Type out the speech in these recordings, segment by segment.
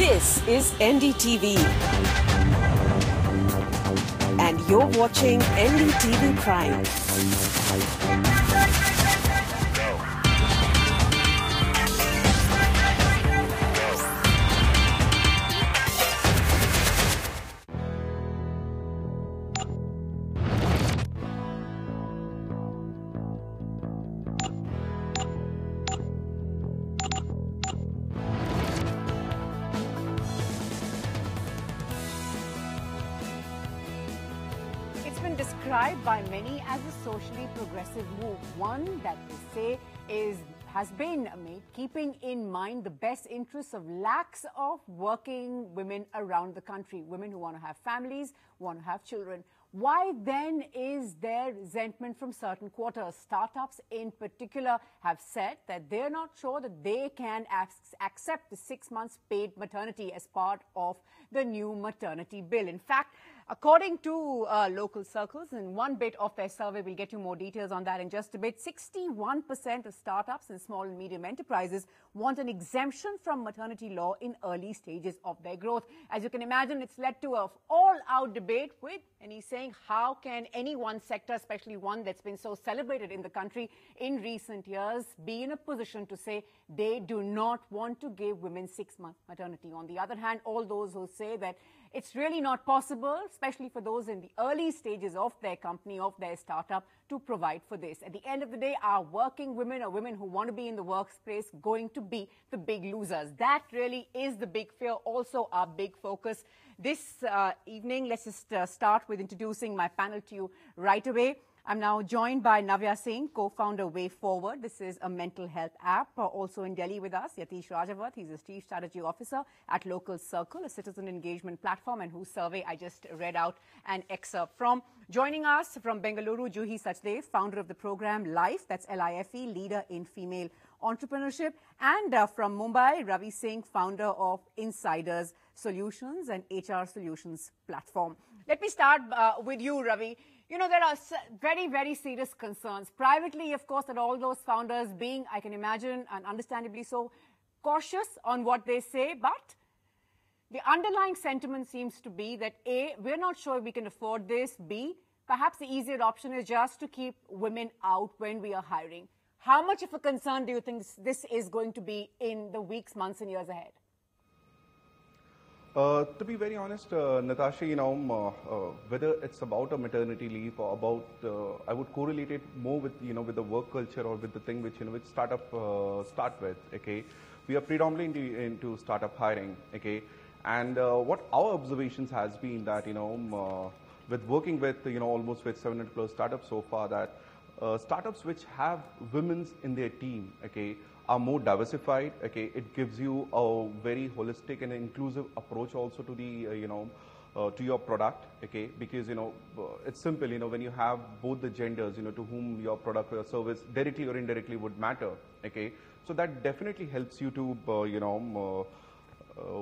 This is NDTV. And you're watching NDTV Prime. Described by many as a socially progressive move, one that they say has been made keeping in mind the best interests of lakhs of working women around the country, women who want to have families, want to have children. Why then is there resentment from certain quarters? Startups in particular have said that they're not sure that they can accept the 6 months paid maternity as part of the new maternity bill. In fact, according to local circles, in one bit of their survey, we'll get you more details on that in just a bit, 61% of startups and small and medium enterprises want an exemption from maternity law in early stages of their growth. As you can imagine, it's led to an all-out debate with, and he's saying, how can any one sector, especially one that's been so celebrated in the country in recent years, be in a position to say they do not want to give women 6 months maternity? On the other hand, all those who say that it's really not possible, especially for those in the early stages of their company, of their startup, to provide for this. At the end of the day, are working women or women who want to be in the workplace going to be the big losers? That really is the big fear, also our big focus. This evening, let's just start with introducing my panel to you right away. I'm now joined by Navya Singh, co-founder Way Forward. This is a mental health app. Also in Delhi with us, Yatish Rajawat. He's a Chief Strategy Officer at Local Circle, a citizen engagement platform, and whose survey I just read out an excerpt from. Joining us from Bengaluru, Juhi Sachdev, founder of the program LIFE, that's L-I-F-E, leader in female entrepreneurship. And from Mumbai, Ravi Singh, founder of Insiders Solutions and HR Solutions platform. Let me start with you, Ravi. You know, there are very, very serious concerns. Privately, of course, that all those founders being, I can imagine, and understandably so, cautious on what they say. But the underlying sentiment seems to be that A, we're not sure if we can afford this. B, perhaps the easier option is just to keep women out when we are hiring. How much of a concern do you think this is going to be in the weeks, months, and years ahead? To be very honest, Natasha, whether it's about a maternity leave or about, I would correlate it more with, with the work culture or with the thing which, which startup start with, okay? We are predominantly into startup hiring, okay? And what our observations has been that, with working with, almost with 700 plus startups so far, that startups which have women in their team, okay, are more diversified, okay. It gives you a very holistic and inclusive approach also to the, to your product, okay. Because, it's simple, when you have both the genders, to whom your product or service directly or indirectly would matter, okay. So that definitely helps you to,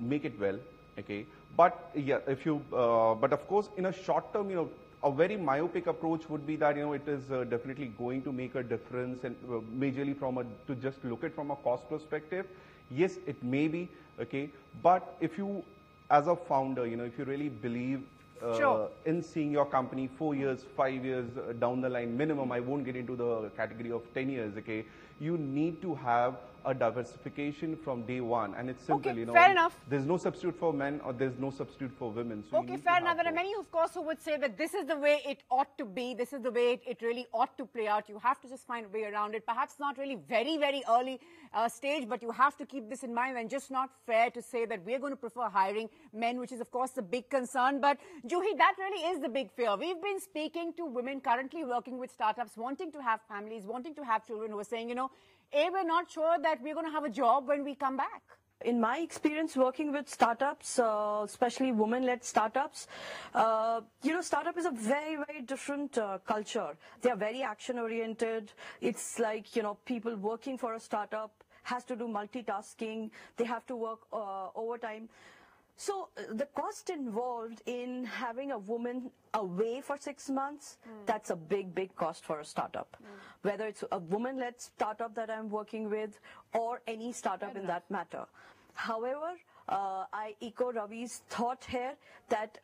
make it well, okay. But yeah, if you, but of course, in a short term, a very myopic approach would be that, it is definitely going to make a difference, and majorly to just look at from a cost perspective. Yes, it may be, okay. But if you, as a founder, if you really believe in seeing your company 4 years, 5 years down the line, minimum, I won't get into the category of 10 years, okay. You need to have a diversification from day one, and it's simple, okay, fair enough. There's no substitute for men or there's no substitute for women. So okay, fair enough. There are many, of course, who would say that this is the way it ought to be, this is the way it really ought to play out. You have to just find a way around it. Perhaps not really very, very early stage, but you have to keep this in mind, and just not fair to say that we're going to prefer hiring men, which is, of course, the big concern. But, Juhi, that really is the big fear. We've been speaking to women currently working with startups, wanting to have families, wanting to have children, who are saying, A, we're not sure that we're going to have a job when we come back. In my experience working with startups, especially women-led startups, startup is a very, very different culture. They are very action-oriented. It's like, people working for a startup has to do multitasking. They have to work overtime. So the cost involved in having a woman away for 6 months, that's a big, big cost for a startup. Whether it's a woman-led startup that I'm working with or any startup in that matter. However, I echo Ravi's thought here that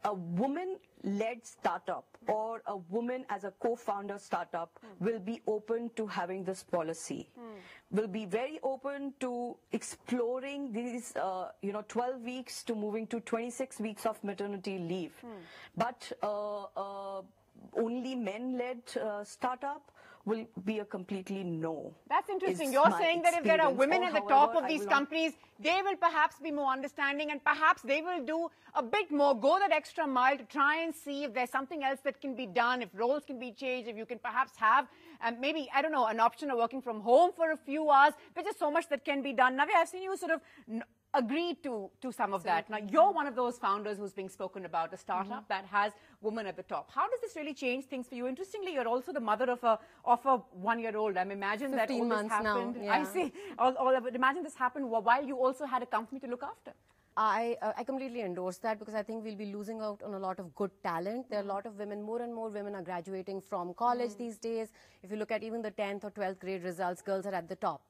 a woman-led startup or a woman as a co-founder startup will be open to having this policy, will be very open to exploring these, 12 weeks to moving to 26 weeks of maternity leave. But only men-led startup will be a completely no. That's interesting. You're saying that if there are women at the top of these companies, they will perhaps be more understanding and perhaps they will do a bit more, go that extra mile to try and see if there's something else that can be done, if roles can be changed, if you can perhaps have maybe, I don't know, an option of working from home for a few hours. There's just so much that can be done. Navi, I've seen you sort of agree to some of that. Now, you're one of those founders who's being spoken about, a startup that has women at the top. How does this really change things for you? Interestingly, you're also the mother of a 1-year-old. I imagine that all this happened. Now, yeah. I see. Imagine this happened while you also had a company to look after. I completely endorse that because I think we'll be losing out on a lot of good talent. There are a lot of women, more and more women are graduating from college these days. If you look at even the 10th or 12th grade results, girls are at the top.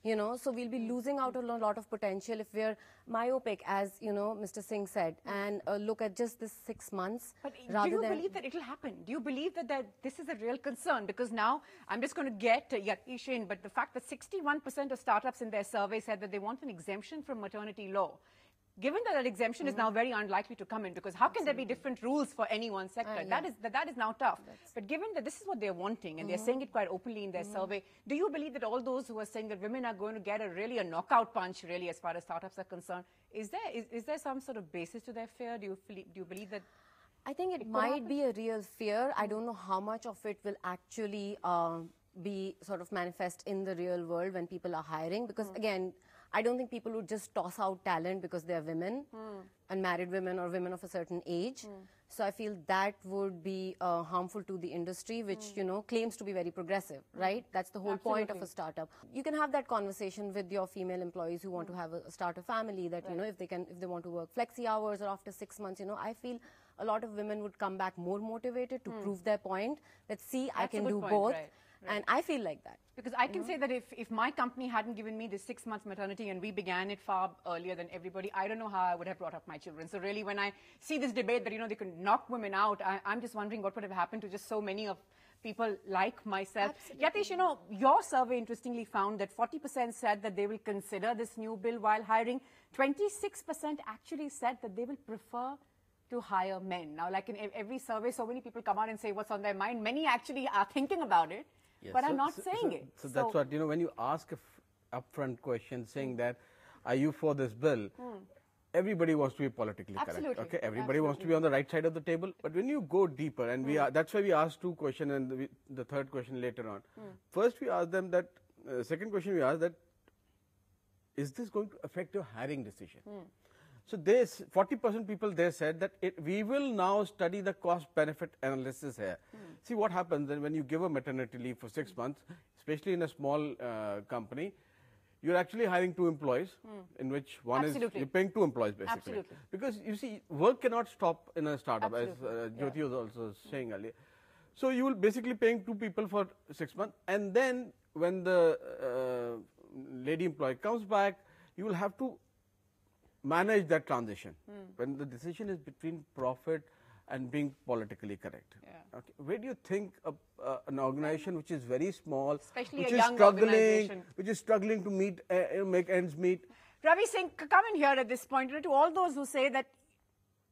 So we'll be losing out on a lot of potential if we're myopic, as, Mr. Singh said, and look at just this 6 months. But do you believe that it'll happen? Do you believe that this is a real concern? Because now, I'm just going to get Yatish in, but the fact that 61% of startups in their survey said that they want an exemption from maternity law. Given that exemption is now very unlikely to come in, because how can there be different rules for any one sector? That is now tough. But given that this is what they're wanting, and they're saying it quite openly in their survey, do you believe that all those who are saying that women are going to get a knockout punch, really, as far as startups are concerned, is there some sort of basis to their fear? Do you believe that? I think it might be a real fear. I don't know how much of it will actually be sort of manifest in the real world when people are hiring, because again, I don't think people would just toss out talent because they're women, unmarried women or women of a certain age. So I feel that would be harmful to the industry, which, claims to be very progressive, right? That's the whole point of a startup. You can have that conversation with your female employees who want to start a family, that, if they want to work flexi hours or after 6 months, I feel a lot of women would come back more motivated to prove their point that, see, I can do both. Right. And I feel like that. Because I can say that if my company hadn't given me this 6 months maternity and we began it far earlier than everybody, I don't know how I would have brought up my children. So really, when I see this debate that, they can knock women out, I'm just wondering what would have happened to just so many of people like myself. Absolutely. Yatish, your survey interestingly found that 40% said that they will consider this new bill while hiring. 26% actually said that they will prefer to hire men. Now, like in every survey, so many people come out and say what's on their mind. Many actually are thinking about it. Yes, but I'm not saying it. So that's what, when you ask a upfront question saying that, are you for this bill? Everybody wants to be politically correct. Okay, everybody wants to be on the right side of the table. But when you go deeper, and that's why we asked 2 questions and the third question later on. First, we asked them that, second question we asked that, is this going to affect your hiring decision? So 40% people there said that we will now study the cost-benefit analysis here. See what happens when you give a maternity leave for 6 months, especially in a small company, you're actually hiring 2 employees, in which one is, you're paying 2 employees basically. Absolutely. Because you see, work cannot stop in a startup, as Jyoti was also saying earlier. So you will basically paying 2 people for 6 months, and then when the lady employee comes back, you will have to manage that transition when the decision is between profit and being politically correct. Okay. Where do you think an organization which is very small, especially which is struggling to make ends meet? Ravi Singh, come in here at this point to all those who say that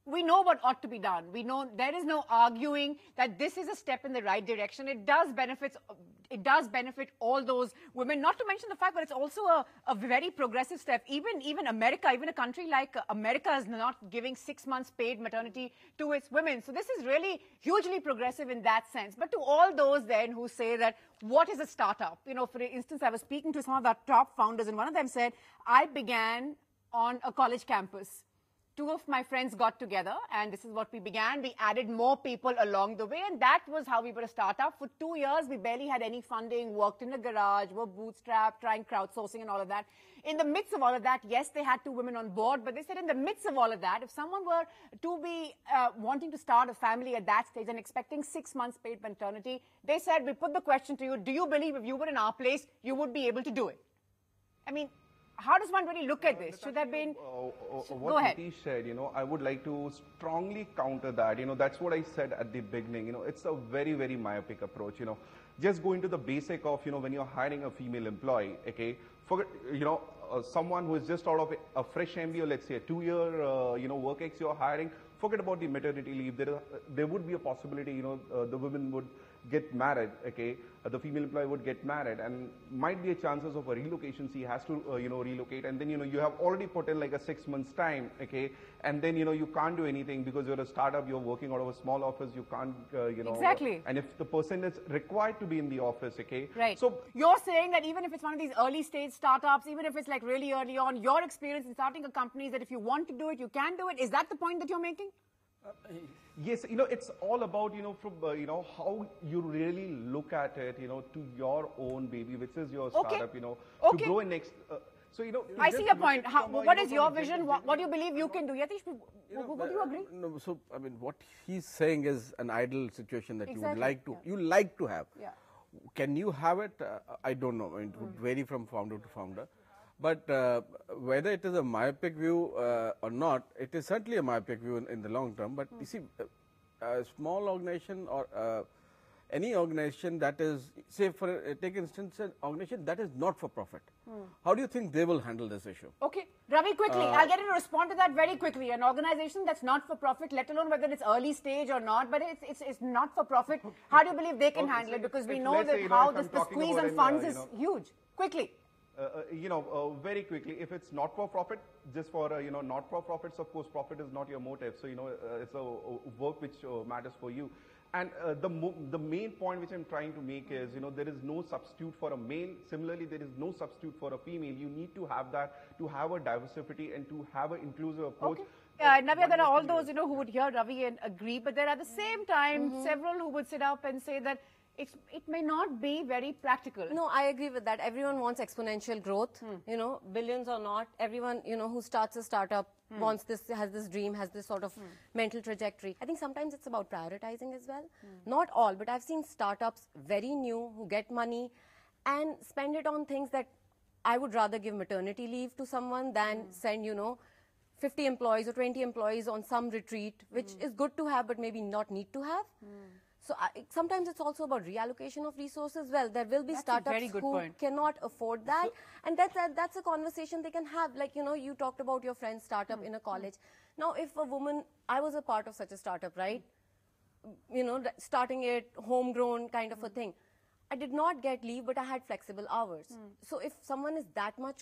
we know what ought to be done. We know there is no arguing that this is a step in the right direction. It does benefit all those women, not to mention the fact that it's also a very progressive step. Even America, even a country like America is not giving 6 months paid maternity to its women. So this is really hugely progressive in that sense. But to all those then who say that, what is a startup? For instance, I was speaking to some of our top founders, and one of them said, I began on a college campus. 2 of my friends got together, and this is what we began. We added more people along the way, and that was how we were a startup. For 2 years, we barely had any funding, worked in a garage, were bootstrapped, trying crowdsourcing and all of that. In the midst of all of that, yes, they had 2 women on board, but they said in the midst of all of that, if someone were to be wanting to start a family at that stage and expecting 6 months paid maternity, they said, we put the question to you, do you believe if you were in our place, you would be able to do it? I mean, how does one really look at this? Should there have been... What Nitish said, I would like to strongly counter that. That's what I said at the beginning. It's a very, very myopic approach. Just go into the basic of, when you're hiring a female employee, okay, forget, someone who is just out of a fresh MBA, let's say a 2-year, work ex you're hiring, forget about the maternity leave. There would be a possibility, the women would get married, okay, the female employee would get married, and might be a chances of a relocation. She has to, relocate, and then, you have already put in like a 6 months time, okay, and then, you can't do anything because you're a startup, you're working out of a small office, you can't, Exactly. And if the person is required to be in the office, okay. Right. So you're saying that even if it's one of these early stage startups, even if it's like really early on, your experience in starting a company is that if you want to do it, you can do it. Is that the point that you're making? Yes, it's all about, from, how you really look at it, to your own baby, which is your startup, to grow in next. I see your point. What is your vision? What do you believe you can do? Yatish, would you agree? No, so, I mean, what he's saying is an ideal situation that Exactly. you like to have. Yeah. Can you have it? I don't know. I mean, it would vary from founder to founder. But whether it is a myopic view or not, it is certainly a myopic view in the long term. But you see, a small organization or any organization that is, say, take instance, an organization that is not for profit. How do you think they will handle this issue? Okay, Ravi, quickly, I'll get you to respond to that very quickly. An organization that's not for profit, let alone whether it's early stage or not, but it's not for profit. How do you believe they can handle it? Because we know that how the squeeze on funds is huge. Quickly. Very quickly, if it's not for profit, just for, not for profits, of course, profit is not your motive. So, it's a work which matters for you. And the main point which I'm trying to make is, there is no substitute for a male. Similarly, there is no substitute for a female. You need to have that, to have a diversity and to have an inclusive approach. Okay. Navya, there are all those, who would hear Ravi and agree, but there are at the same time several who would sit up and say that it may not be very practical. No, I agree with that. Everyone wants exponential growth, billions or not. Everyone, who starts a startup wants this, has this dream, has this sort of mental trajectory. I think sometimes it's about prioritizing as well. Not all, but I've seen startups very new who get money and spend it on things that I would rather give maternity leave to someone than send, 50 employees or 20 employees on some retreat, which is good to have, but maybe not need to have. So sometimes it's also about reallocation of resources. Well, there will be startups who cannot afford that. And that's a conversation they can have. Like, you talked about your friend's startup in a college. Now, if a woman, I was a part of such a startup, right? Starting it, homegrown kind of a thing. I did not get leave, but I had flexible hours. So if someone is that much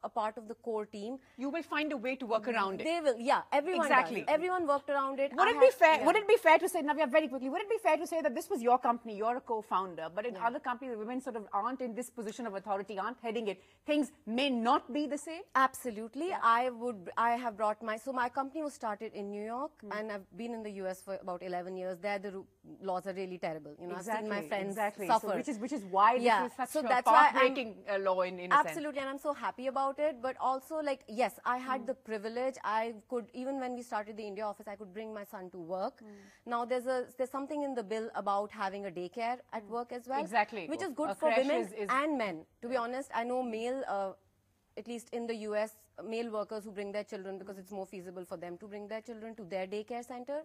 a part of the core team, you will find a way to work around it. They will, yeah, everyone exactly does. Everyone worked around it. Would it be fair? Yeah. Would it be fair to say, Navya, very quickly, would it be fair to say that this was your company, you're a co-founder, but in other companies, the women sort of aren't in this position of authority, aren't heading it. Things may not be the same? Absolutely. Yeah. I have brought so my company was started in New York, and I've been in the US for about 11 years. There, the laws are really terrible. I've seen my friends suffer. So which is why this is such a path-breaking law in a sense. Absolutely, and I'm so happy about it, but also, like, yes, I had the privilege. I could, even when we started the India office, I could bring my son to work. Now there's something in the bill about having a daycare at work as well. Exactly. Which is good for women and men. To be honest, I know male, at least in the US, male workers who bring their children because it's more feasible for them to bring their children to their daycare center.